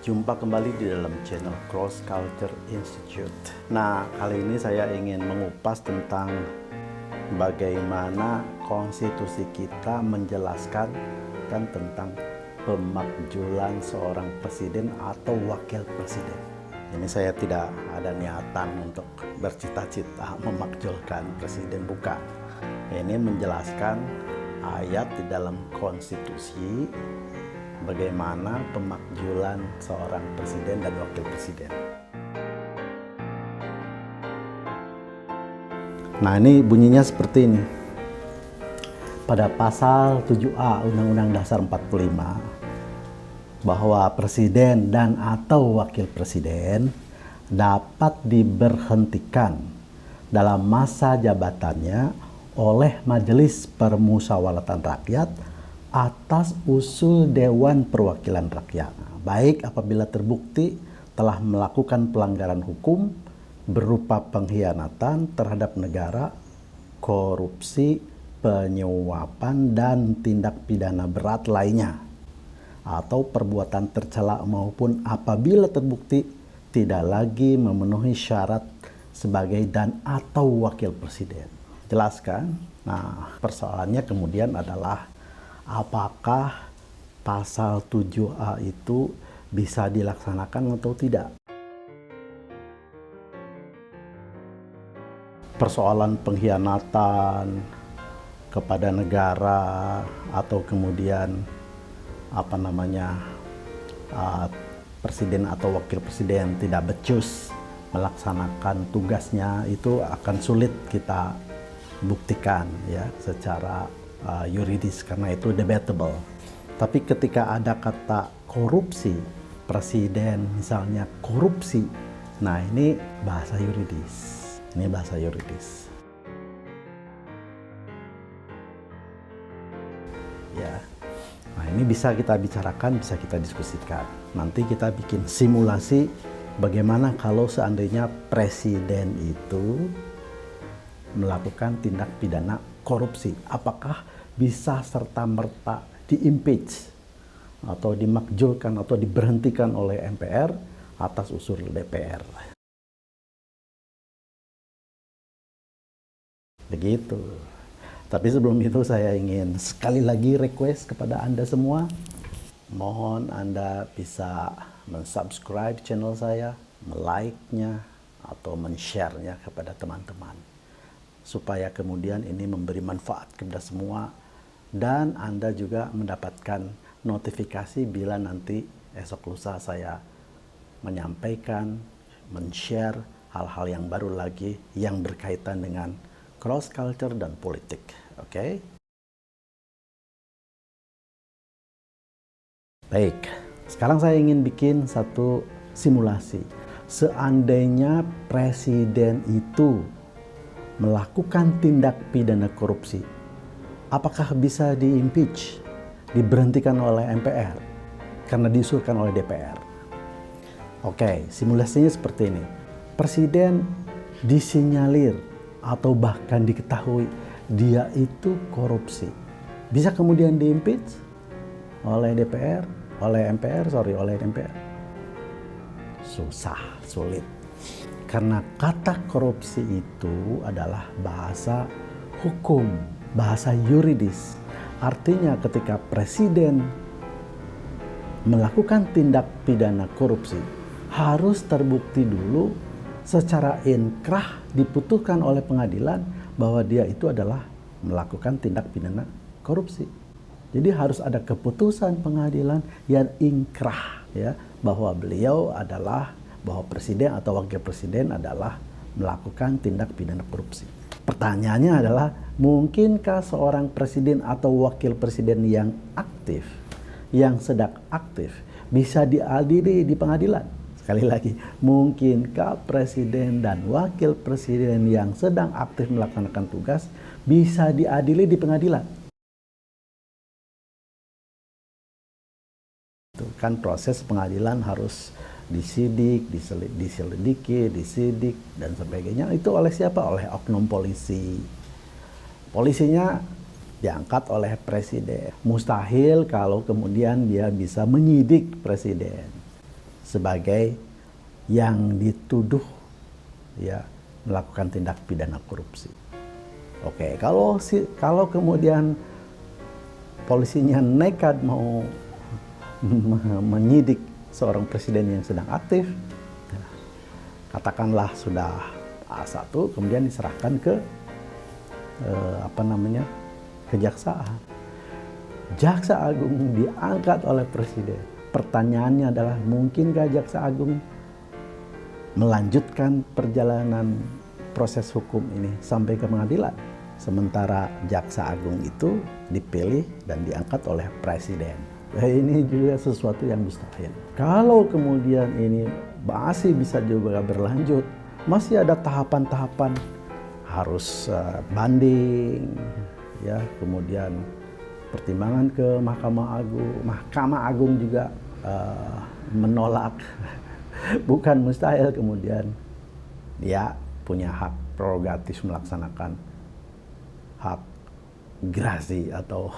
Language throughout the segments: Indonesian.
Jumpa kembali di dalam channel Cross Culture Institute. Nah, kali ini saya ingin mengupas tentang bagaimana konstitusi kita menjelaskan tentang pemakzulan seorang presiden atau wakil presiden. Ini saya tidak ada niatan untuk bercita-cita memakzulkan presiden, bukan. Ini menjelaskan ayat di dalam konstitusi bagaimana pemakzulan seorang presiden dan wakil presiden. Nah, ini bunyinya seperti ini. Pada pasal 7A Undang-Undang Dasar 45, bahwa presiden dan atau wakil presiden dapat diberhentikan dalam masa jabatannya oleh Majelis Permusyawaratan Rakyat atas usul Dewan Perwakilan Rakyat, baik apabila terbukti telah melakukan pelanggaran hukum berupa pengkhianatan terhadap negara, korupsi, penyuapan, dan tindak pidana berat lainnya, atau perbuatan tercela, maupun apabila terbukti tidak lagi memenuhi syarat sebagai dan atau wakil presiden. Jelaskan? Nah, persoalannya kemudian adalah apakah pasal 7A itu bisa dilaksanakan atau tidak? Persoalan pengkhianatan kepada negara atau kemudian presiden atau wakil presiden tidak becus melaksanakan tugasnya, itu akan sulit kita buktikan ya secara yuridis karena itu debatable. Tapi ketika ada kata korupsi, presiden misalnya korupsi, nah ini bahasa yuridis. Ini bahasa yuridis. Ya. Nah, ini bisa kita bicarakan, bisa kita diskusikan. Nanti kita bikin simulasi bagaimana kalau seandainya presiden itu melakukan tindak pidana korupsi, apakah bisa serta-merta di-impeach atau dimakzulkan atau diberhentikan oleh MPR atas usul DPR. Begitu. Tapi sebelum itu saya ingin sekali lagi request kepada Anda semua, mohon Anda bisa mensubscribe channel saya, melike-nya atau men-share-nya kepada teman-teman, supaya kemudian ini memberi manfaat kepada semua dan Anda juga mendapatkan notifikasi bila nanti esok lusa saya menyampaikan, men-share hal-hal yang baru lagi yang berkaitan dengan cross culture dan politik. Oke? Baik, sekarang saya ingin bikin satu simulasi. Seandainya presiden itu melakukan tindak pidana korupsi, apakah bisa di-impeach, diberhentikan oleh MPR karena diusulkan oleh DPR? Oke, simulasinya seperti ini. Presiden disinyalir atau bahkan diketahui dia itu korupsi. Bisa kemudian di-impeach oleh DPR, oleh MPR? Susah, sulit. Karena kata korupsi itu adalah bahasa hukum, bahasa yuridis. Artinya ketika presiden melakukan tindak pidana korupsi, harus terbukti dulu secara inkrah diputuskan oleh pengadilan bahwa dia itu adalah melakukan tindak pidana korupsi. Jadi harus ada keputusan pengadilan yang inkrah ya, bahwa beliau adalah, bahwa presiden atau wakil presiden adalah melakukan tindak pidana korupsi. Pertanyaannya adalah, mungkinkah seorang presiden atau wakil presiden yang aktif, yang sedang aktif, bisa diadili di pengadilan? Sekali lagi, mungkinkah presiden dan wakil presiden yang sedang aktif melaksanakan tugas bisa diadili di pengadilan? Itu kan proses pengadilan harus disidik, diselidiki, disidik, dan sebagainya. Itu oleh siapa? Oleh oknum polisi. Polisinya diangkat oleh presiden. Mustahil kalau kemudian dia bisa menyidik presiden. sebagai yang dituduh ya melakukan tindak pidana korupsi. Oke, kalau kemudian polisinya nekat mau menyidik seorang presiden yang sedang aktif, katakanlah sudah A1, kemudian diserahkan ke kejaksaan. Jaksa Agung diangkat oleh presiden. Pertanyaannya adalah, mungkinkah Jaksa Agung melanjutkan perjalanan proses hukum ini sampai ke pengadilan? Sementara Jaksa Agung itu dipilih dan diangkat oleh presiden. Ini juga sesuatu yang mustahil. Kalau kemudian ini masih bisa juga berlanjut, masih ada tahapan-tahapan, harus banding, ya, kemudian pertimbangan ke Mahkamah Agung. Mahkamah Agung juga menolak. Bukan mustahil kemudian dia punya hak prerogatif melaksanakan hak gerasi atau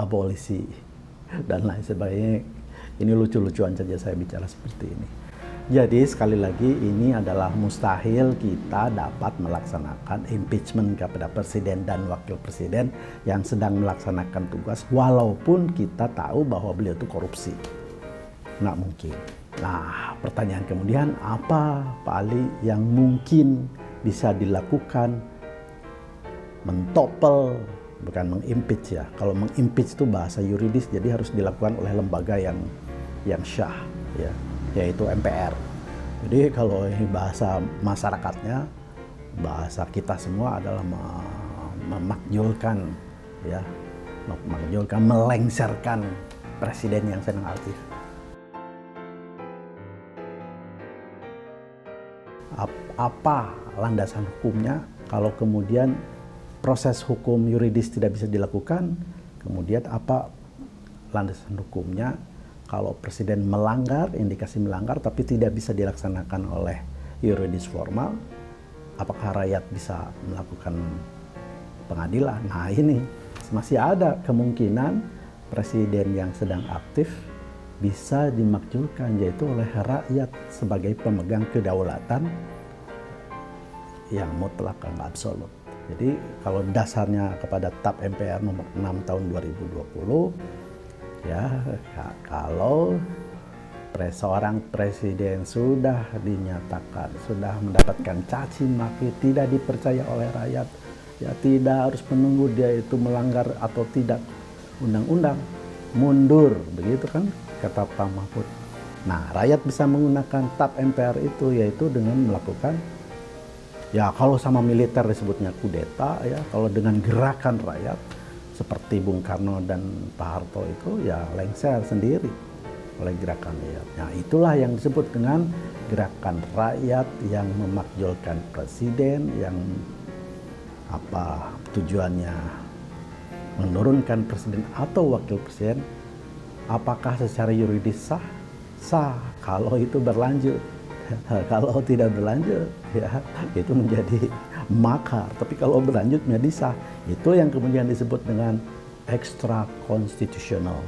abolisi dan lain sebagainya. Ini lucu-lucuan saja saya bicara seperti ini. Jadi sekali lagi, ini adalah mustahil kita dapat melaksanakan impeachment kepada presiden dan wakil presiden yang sedang melaksanakan tugas walaupun kita tahu bahwa beliau itu korupsi. Nggak mungkin. Nah, pertanyaan kemudian, apa Pak Ali yang mungkin bisa dilakukan mentopel, bukan mengimpeach ya. Kalau mengimpeach itu bahasa yuridis, jadi harus dilakukan oleh lembaga yang syah, ya, yaitu MPR. Jadi kalau ini bahasa masyarakatnya, bahasa kita semua adalah memakjulkan, ya, memakjulkan, melengsarkan presiden yang sedang aktif. Apa landasan hukumnya kalau kemudian proses hukum yuridis tidak bisa dilakukan? Kemudian apa landasan hukumnya kalau presiden melanggar, indikasi melanggar, tapi tidak bisa dilaksanakan oleh yuridis formal? Apakah rakyat bisa melakukan pengadilan? Nah, ini masih ada kemungkinan presiden yang sedang aktif bisa dimakjulkan, yaitu oleh rakyat sebagai pemegang kedaulatan yang mutlak dan absolut. Jadi kalau dasarnya kepada TAP MPR nomor 6 tahun 2020, ya, kalau seorang presiden sudah dinyatakan, sudah mendapatkan caci maki, tidak dipercaya oleh rakyat, ya tidak harus menunggu dia itu melanggar atau tidak undang-undang, mundur, begitu kan kata Pak Mahfud. Nah, rakyat bisa menggunakan TAP MPR itu, yaitu dengan melakukan, ya kalau sama militer disebutnya kudeta, ya kalau dengan gerakan rakyat seperti Bung Karno dan Pak Harto itu, ya lengser sendiri oleh gerakan rakyat. Nah, itulah yang disebut dengan gerakan rakyat yang memakjulkan presiden, yang apa tujuannya menurunkan presiden atau wakil presiden. Apakah secara yuridis sah? Sah kalau itu berlanjut. Kalau tidak berlanjut, ya itu menjadi makar. Tapi kalau berlanjut menjadi sah. Itu yang kemudian disebut dengan extra konstitusional.